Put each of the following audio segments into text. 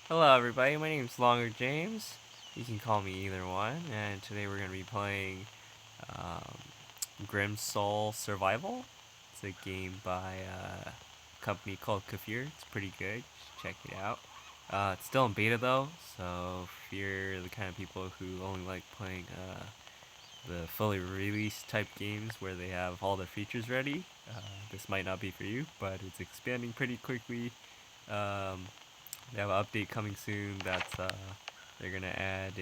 Hello everybody, my name is Longer James. You can call me either one, and today we're going to be playing um, Grim Soul Survival. It's a game by a company called Kafir. It's pretty good. Check it out. It's still in beta though, so if you're the kind of people who only like playing the fully released type games where they have all their features ready, this might not be for you, but it's expanding pretty quickly. Um, they have an update coming soon that's they're gonna add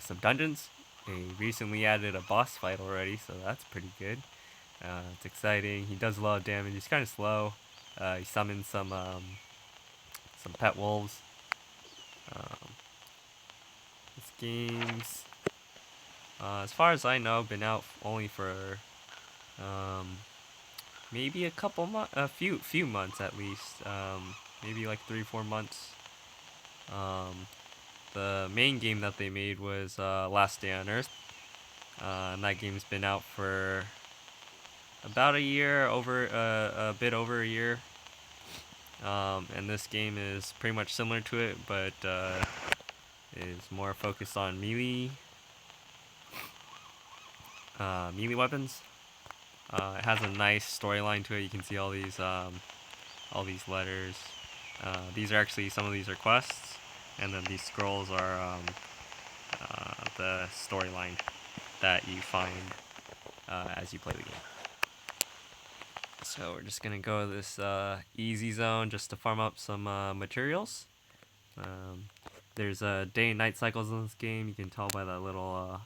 some dungeons. They recently added a boss fight already, so that's pretty good. It's exciting. He does a lot of damage. He's kind of slow. He summons some pet wolves. Um, this game's, as far as I know, been out only for um, maybe a few months at least. Maybe like 3 4 months. Um, The main game that they made was Last Day on Earth, and that game's been out for about a year, a bit over a year. And this game is pretty much similar to it, but is more focused on melee weapons. It has a nice storyline to it. You can see all these letters. These are actually some of these are quests, and then these scrolls are the storyline that you find as you play the game. So we're just gonna go this easy zone just to farm up some materials. Um, there's day and night cycles in this game. You can tell by that little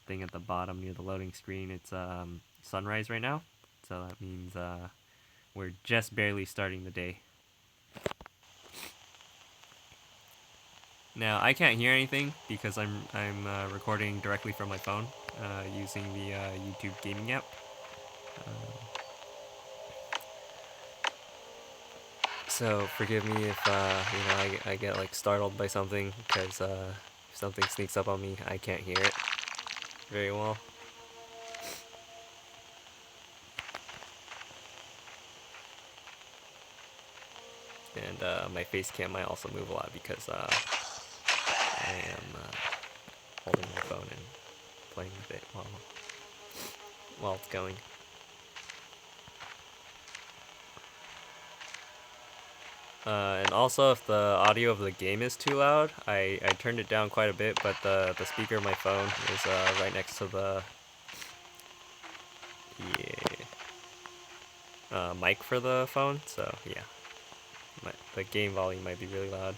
thing at the bottom near the loading screen. It's sunrise right now, so that means we're just barely starting the day. Now I can't hear anything because I'm recording directly from my phone using the YouTube gaming app. Uh, So forgive me if I get like startled by something because if something sneaks up on me, I can't hear it very well. And my face cam might also move a lot because I am holding my phone and playing with it while it's going. And also, if the audio of the game is too loud, I turned it down quite a bit, but the speaker of my phone is right next to the mic for the phone, so yeah, the game volume might be really loud.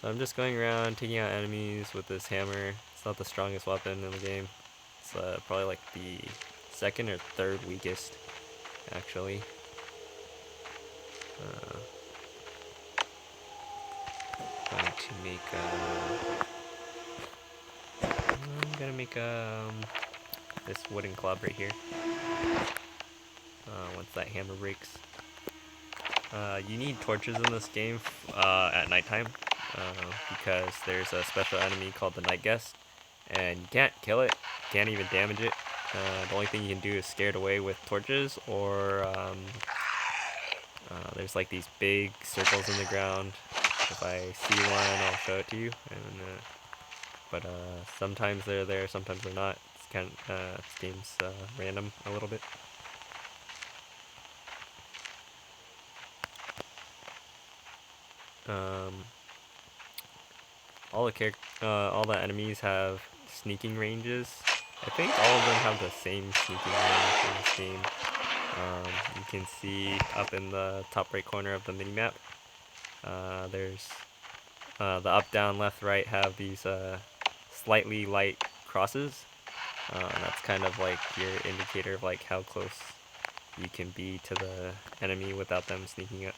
So I'm just going around taking out enemies with this hammer. It's not the strongest weapon in the game. It's probably like the second or third weakest, actually. Uh, going to make I'm gonna make this wooden club right here. Once that hammer breaks, you need torches in this game at nighttime because there's a special enemy called the Night Guest, and you can't kill it, can't even damage it. The only thing you can do is scare it away with torches, or there's like these big circles in the ground. If I see one, I'll show it to you. And but sometimes they're there, sometimes they're not. It's kind of this game's random a little bit. Um, all the enemies have sneaking ranges. I think all of them have the same sneaking range in this game. You can see up in the top right corner of the minimap. There's the up, down, left, right have these slightly light crosses. That's kind of like your indicator of like how close you can be to the enemy without them sneaking.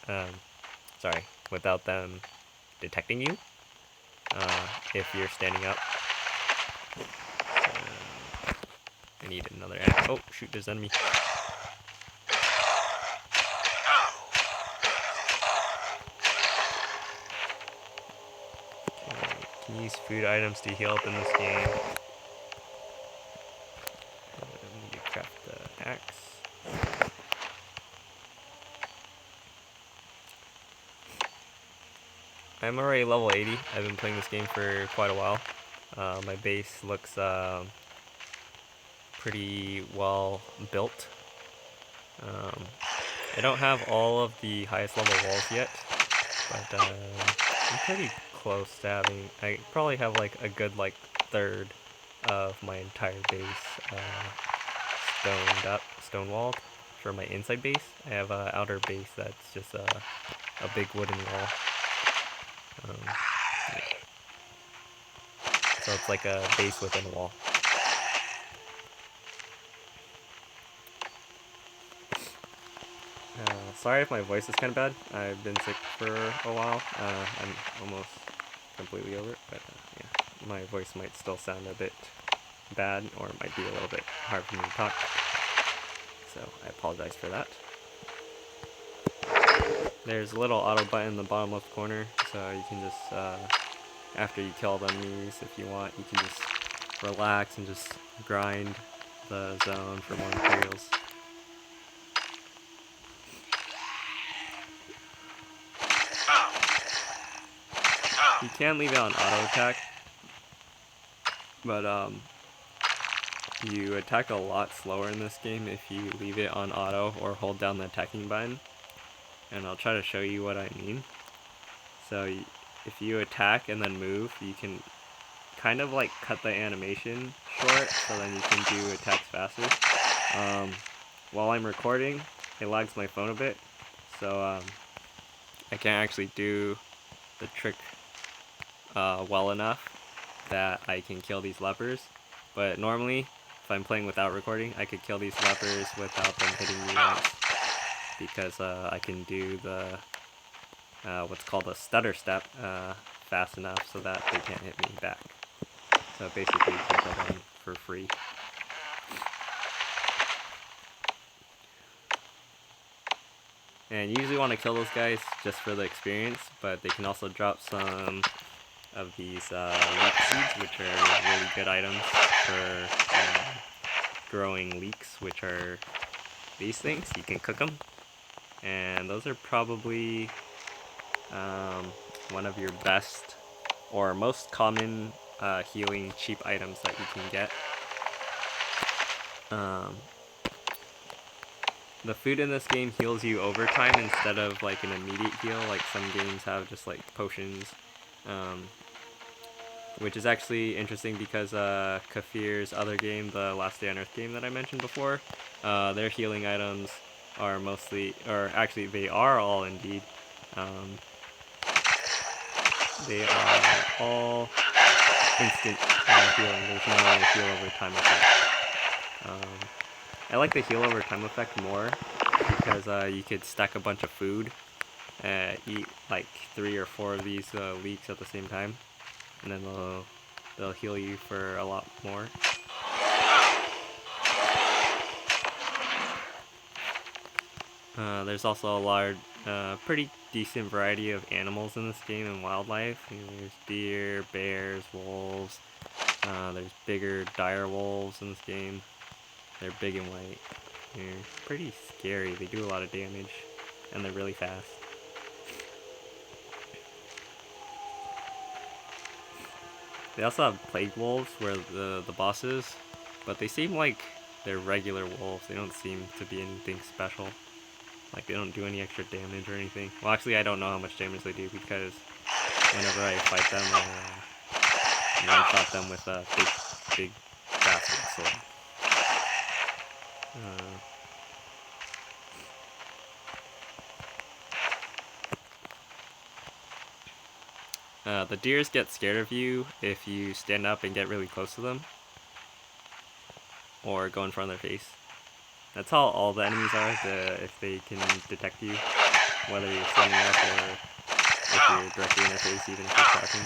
Without them detecting you. If you're standing up. I need another. Oh shoot! There's enemy. Can use food items to heal up in this game. I need to craft the axe. I'm already level 80. I've been playing this game for quite a while. My base looks pretty well built. I don't have all of the highest level walls yet, but I'm pretty close to having. I probably have like a good like third of my entire base stone walled for my inside base. I have an outer base that's just a big wooden wall. Yeah. So it's like a base within a wall. Sorry if my voice is kind of bad. I've been sick for a while. I'm almost completely over it, but yeah, my voice might still sound a bit bad, or it might be a little bit hard for me to talk. So I apologize for that. There's a little auto button in the bottom left corner, so you can just, after you kill the enemies, if you want, you can just relax and just grind the zone for more materials. You can leave it on auto attack, but you attack a lot slower in this game if you leave it on auto or hold down the attacking button. And I'll try to show you what I mean. So if you attack and then move, you can kind of like cut the animation short, so then you can do attacks faster. While I'm recording, it lags my phone a bit, so I can't actually do the trick well enough that I can kill these lepers. But normally, if I'm playing without recording, I could kill these lepers without them hitting me once, because I can do the what's called a stutter step fast enough so that they can't hit me back. So basically, you can kill them for free. And you usually want to kill those guys just for the experience, but they can also drop some of these leek seeds, which are really good items for growing leeks, which are these things. You can cook them, and those are probably one of your best or most common healing cheap items that you can get. The food in this game heals you over time instead of like an immediate heal, like some games have just like potions, which is actually interesting because Kafir's other game, the Last Day on Earth game that I mentioned before, their healing items are mostly, or actually they are all indeed, they are all instant healing. There's no heal over time effect. I like the heal over time effect more because you could stack a bunch of food, eat like 3 or 4 of these leeks at the same time, and then they'll heal you for a lot more. There's also a large, pretty decent variety of animals in this game and wildlife. There's deer, bears, wolves. There's bigger dire wolves in this game. They're big and white. They're pretty scary. They do a lot of damage, and they're really fast. They also have plague wolves where the bosses, but they seem like they're regular wolves. They don't seem to be anything special. Like, they don't do any extra damage or anything. Well, actually, I don't know how much damage they do because whenever I fight them, I one-shot them with a big bastard sword. The deers get scared of you if you stand up and get really close to them, or go in front of their face. That's how all the enemies are, if they can detect you, whether you're standing up or if you're directly in their face, even if you're crouching,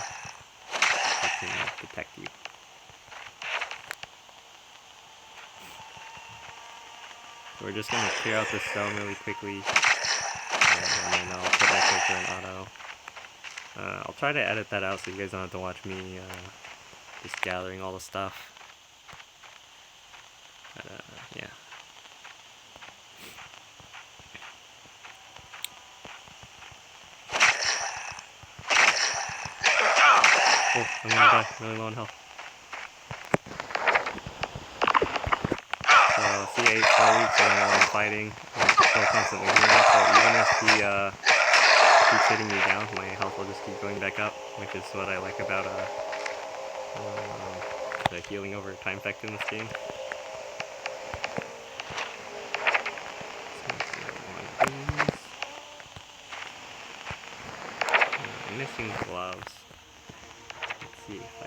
they can detect you. So we're just going to clear out this stone really quickly, and then I'll put my character in auto. I'll try to edit that out so you guys don't have to watch me just gathering all the stuff. But, yeah. Oh, I'm gonna die. Really low on health. So C8 4 weeks and while I'm fighting, I'm still constantly healing. So even if he keeps hitting me down, my health will just keep going back up, which is what I like about the healing over time effect in this game. I'm missing gloves. Let's see if I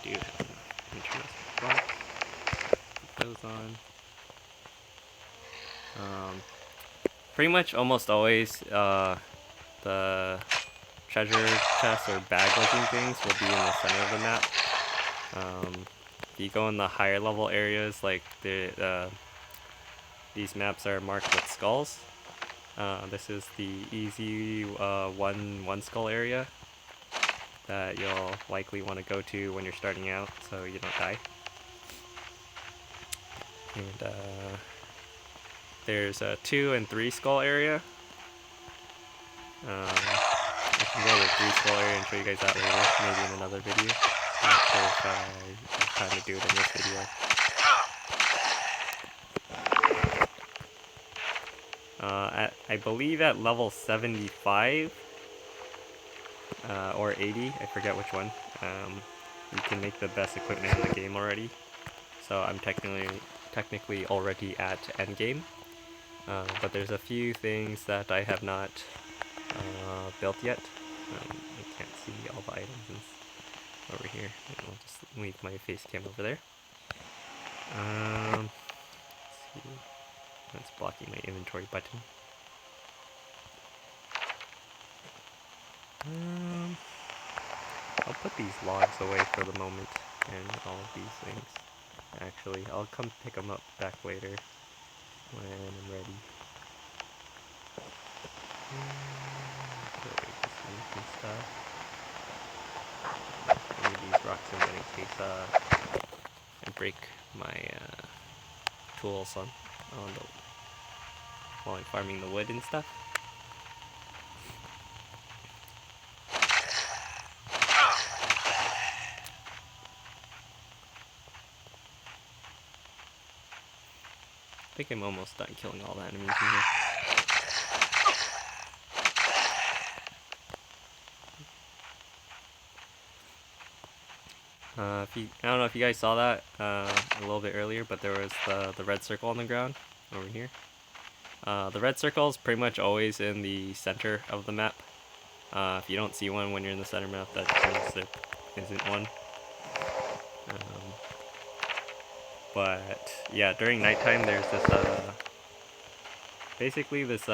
do have enough interesting gloves. Put those on. Pretty much almost always the treasure chests or bag looking things will be in the center of the map. If you go in the higher level areas, like these maps are marked with skulls. This is the easy one skull area that you'll likely want to go to when you're starting out so you don't die. And there's a 2 and 3 skull area. I can go to the 3 skull area and show you guys that later, maybe in another video. I'm not sure if I have time to do it in this video. I believe at level 75 or 80, I forget which one, you can make the best equipment in the game already. So I'm technically already at endgame, but there's a few things that I have not built yet. I can't see all the items over here. I'll just leave my face cam over there. Let's see. That's blocking my inventory button. I'll put these logs away for the moment and all of these things. Actually, I'll come pick them up back later when I'm ready. Some stuff. Leave these rocks in there in case I break my tools while I'm farming the wood and stuff. I think I'm almost done killing all the enemies in here. I don't know if you guys saw that a little bit earlier, but there was the red circle on the ground over here. The red circle is pretty much always in the center of the map. If you don't see one when you're in the center map, that means there isn't one. But yeah, during nighttime there's this basically this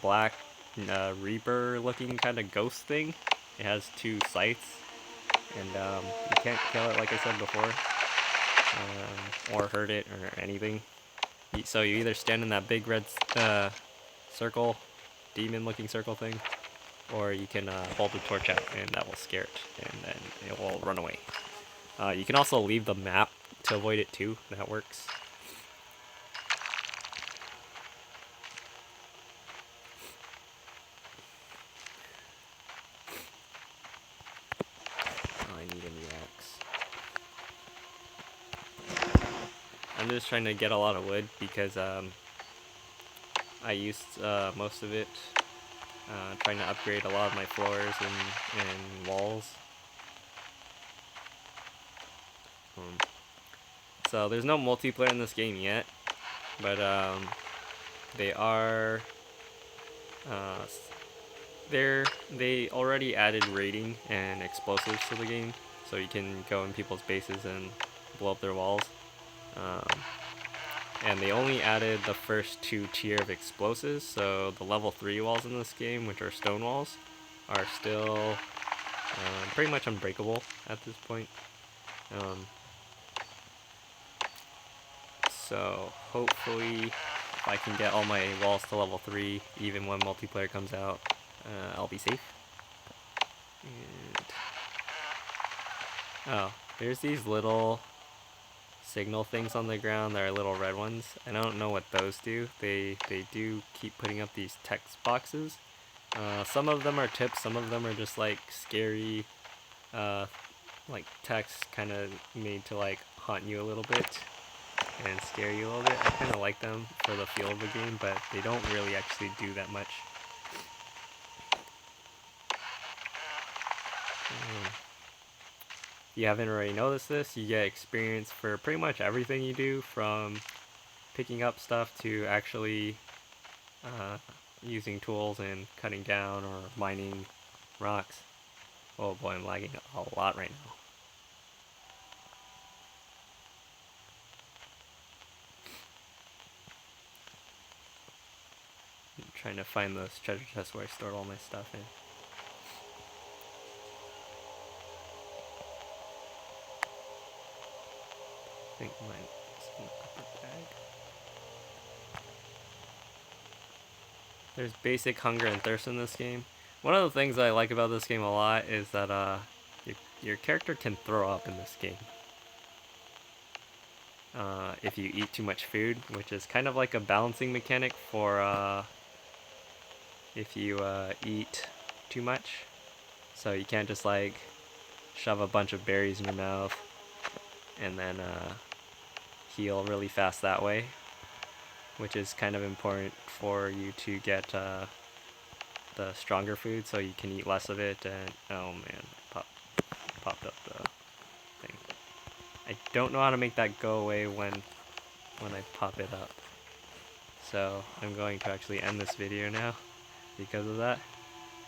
black reaper looking kind of ghost thing. It has 2 scythes, and you can't kill it like I said before, or hurt it or anything. So you either stand in that big red circle, demon looking circle thing, or you can hold the torch out and that will scare it and then it will run away. You can also leave the map to avoid it too, that works. Oh, I need a new axe. I'm just trying to get a lot of wood because I used most of it trying to upgrade a lot of my floors and walls. So there's no multiplayer in this game yet, but they already added raiding and explosives to the game, so you can go in people's bases and blow up their walls. And they only added the first 2 tier of explosives, so the level 3 walls in this game, which are stone walls, are still pretty much unbreakable at this point. So hopefully if I can get all my walls to level 3, even when multiplayer comes out, I'll be safe. And oh, there's these little signal things on the ground that are little red ones. I don't know what those do. They do keep putting up these text boxes. Some of them are tips, some of them are just like scary like text kind of made to like haunt you a little bit and scare you a little bit. I kind of like them for the feel of the game, but they don't really actually do that much. If you haven't already noticed this, you get experience for pretty much everything you do, from picking up stuff to actually uh, using tools and cutting down or mining rocks. Oh boy, I'm lagging a lot right now. I'm trying to find this treasure chest where I stored all my stuff in. I think mine is in the upper bag. There's basic hunger and thirst in this game. One of the things I like about this game a lot is that your character can throw up in this game if you eat too much food, which is kind of like a balancing mechanic for if you eat too much. So you can't just like shove a bunch of berries in your mouth and then heal really fast that way, which is kind of important for you to get the stronger food so you can eat less of it. And oh man, popped up the thing. I don't know how to make that go away when I pop it up. So I'm going to actually end this video now because of that.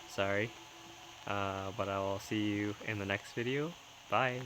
Sorry. But I will see you in the next video. Bye.